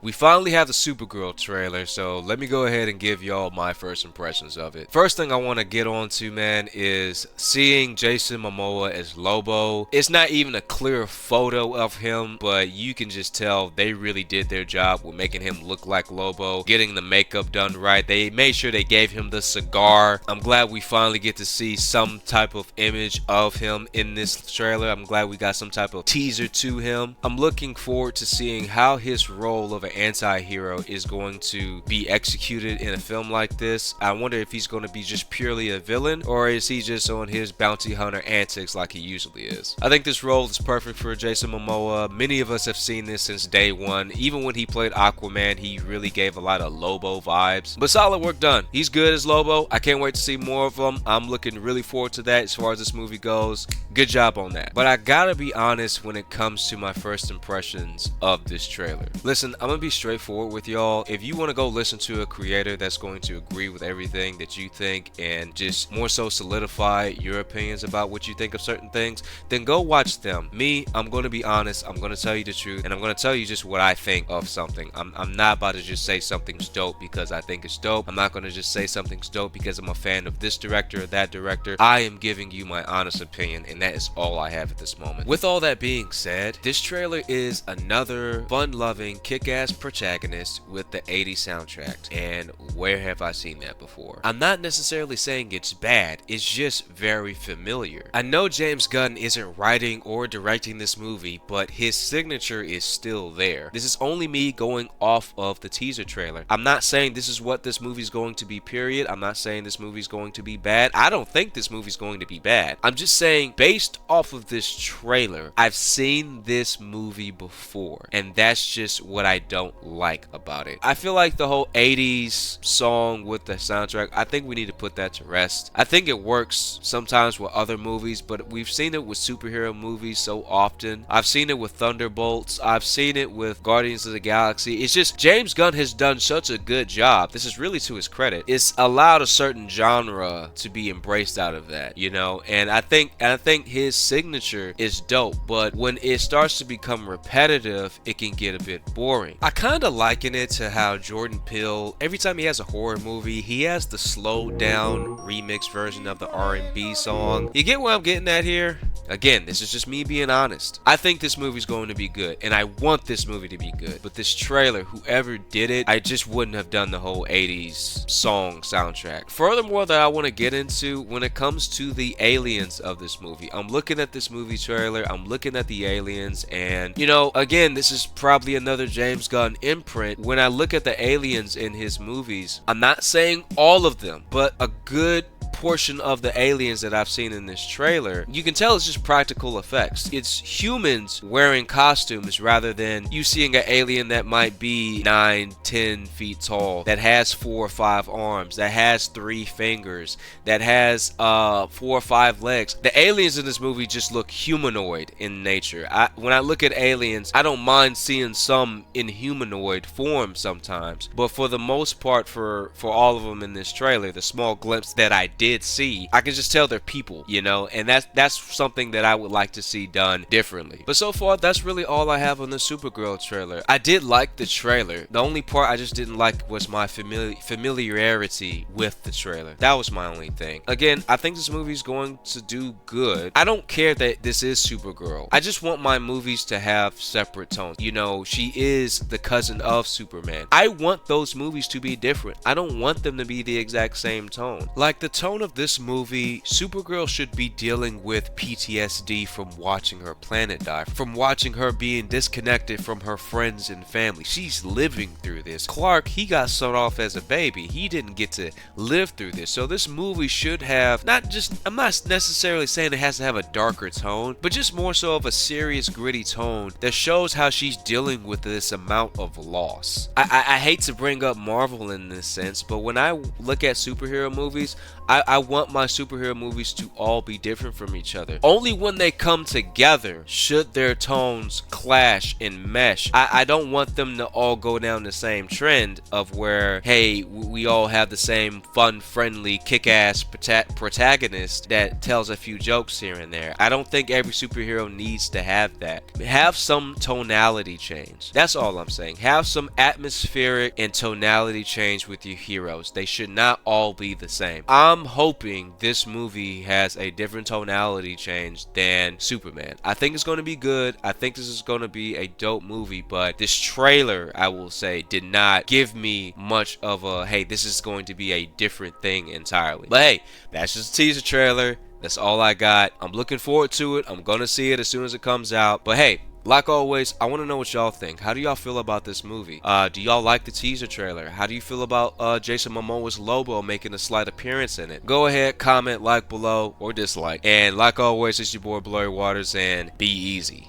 We finally have the Supergirl trailer, so let me go ahead and give y'all my first impressions of it. First thing I want to get on to, man, is seeing Jason Momoa as Lobo. It's not even a clear photo of him, but you can just tell they really did their job with making him look like Lobo, getting the makeup done right. They made sure they gave him the cigar. I'm glad we finally get to see some type of image of him in this trailer. I'm glad we got some type of teaser to him. I'm looking forward to seeing how his role of an anti-hero is going to be executed in a film like this. I wonder if he's going to be just purely a villain, or is he just on his bounty hunter antics like he usually is. I think this role is perfect for Jason Momoa. Many of us have seen this since day one. Even when he played Aquaman, he really gave a lot of Lobo vibes. But solid work done. He's good as Lobo. I can't wait to see more of him. I'm looking really forward to that as far as this movie goes. Good job on that. But I gotta be honest when it comes to my first impressions of this trailer. Listen, I'm gonna be straightforward with y'all. If you want to go listen to a creator that's going to agree with everything that you think and just more so solidify your opinions about what you think of certain things, then go watch them. Me, I'm going to be honest. I'm going to tell you the truth, and I'm going to tell you just what I think of something. I'm not about to just say something's dope because I think it's dope. I'm not going to just say something's dope because I'm a fan of this director or that director. I am giving you my honest opinion, and that is all I have at this moment. With all that being said, this trailer is another fun-loving, kick-ass protagonist with the 80s soundtrack. And where have I seen that before? I'm not necessarily saying it's bad, it's just very familiar. I know James Gunn isn't writing or directing this movie, but his signature is still there. This is only me going off of the teaser trailer. I'm not saying this is what this movie's going to be, period. I'm not saying this movie's going to be bad. I don't think this movie's going to be bad. I'm just saying, based off of this trailer, I've seen this movie before, and that's just what I don't like about it. I feel like the whole 80s song with the soundtrack, I think we need to put that to rest. I think it works sometimes with other movies, but we've seen it with superhero movies so often. I've seen it with Thunderbolts. I've seen it with Guardians of the Galaxy. It's just James Gunn has done such a good job. This is really to his credit. It's allowed a certain genre to be embraced out of that, you know, and I think his signature is dope, but when it starts to become repetitive, it can get a bit boring. I kind of liken it to how Jordan Peele, every time he has a horror movie, he has the slowed down remix version of the R&B song. You get where I'm getting at here? Again, this is just me being honest. I think this movie's going to be good, and I want this movie to be good. But this trailer, whoever did it, I just wouldn't have done the whole 80s song soundtrack. Furthermore, that I want to get into when it comes to the aliens of this movie. I'm looking at this movie trailer, I'm looking at the aliens, and, you know, again, this is probably another James Gunn imprint. When I look at the aliens in his movies, I'm not saying all of them, but a good portion of the aliens that I've seen in this trailer, you can tell it's just practical effects. It's humans wearing costumes rather than you seeing an alien that might be 9-10 feet tall, that has 4 or 5 arms, that has 3 fingers, that has 4 or 5 legs. The aliens in this movie just look humanoid in nature. When I look at aliens, I don't mind seeing some in humanoid form sometimes, but for the most part, for all of them in this trailer, the small glimpse that I did see, I can just tell they're people, you know, and that's something that I would like to see done differently. But so far, that's really all I have on the Supergirl trailer. I did like the trailer. The only part I just didn't like was my familiarity with the trailer. That was my only thing. Again, I think this movie's going to do good. I don't care that this is Supergirl. I just want my movies to have separate tones. You know, she is the cousin of Superman. I want those movies to be different. I don't want them to be the exact same tone. Like the tone of this movie, Supergirl should be dealing with PTSD from watching her planet die, from watching her being disconnected from her friends and family. She's living through this. Clark, he got sold off as a baby. He didn't get to live through this. So this movie should have I'm not necessarily saying it has to have a darker tone, but just more so of a serious, gritty tone that shows how she's dealing with this amount of loss. I hate to bring up Marvel in this sense, but when I look at superhero movies, I want my superhero movies to all be different from each other. Only when they come together should their tones clash and mesh. I don't want them to all go down the same trend of where, hey, we all have the same fun, friendly, kick-ass protagonist that tells a few jokes here and there. I don't think every superhero needs to have that. Have some tonality change. That's all I'm saying. Have some atmospheric and tonality change with your heroes. They should not all be the same. I'm hoping this movie has a different tonality change than Superman. I think it's going to be good. I think this is going to be a dope movie, but this trailer, I will say, did not give me much of a, hey, this is going to be a different thing entirely. But hey, that's just a teaser trailer. That's all I got. I'm looking forward to it. I'm going to see it as soon as it comes out. But hey, like always, I want to know what y'all think. How do y'all feel about this movie? Do y'all like the teaser trailer? How do you feel about Jason Momoa's Lobo making a slight appearance in it? Go ahead, comment, like below, or dislike. And like always, it's your boy Blurry Waters, and be easy.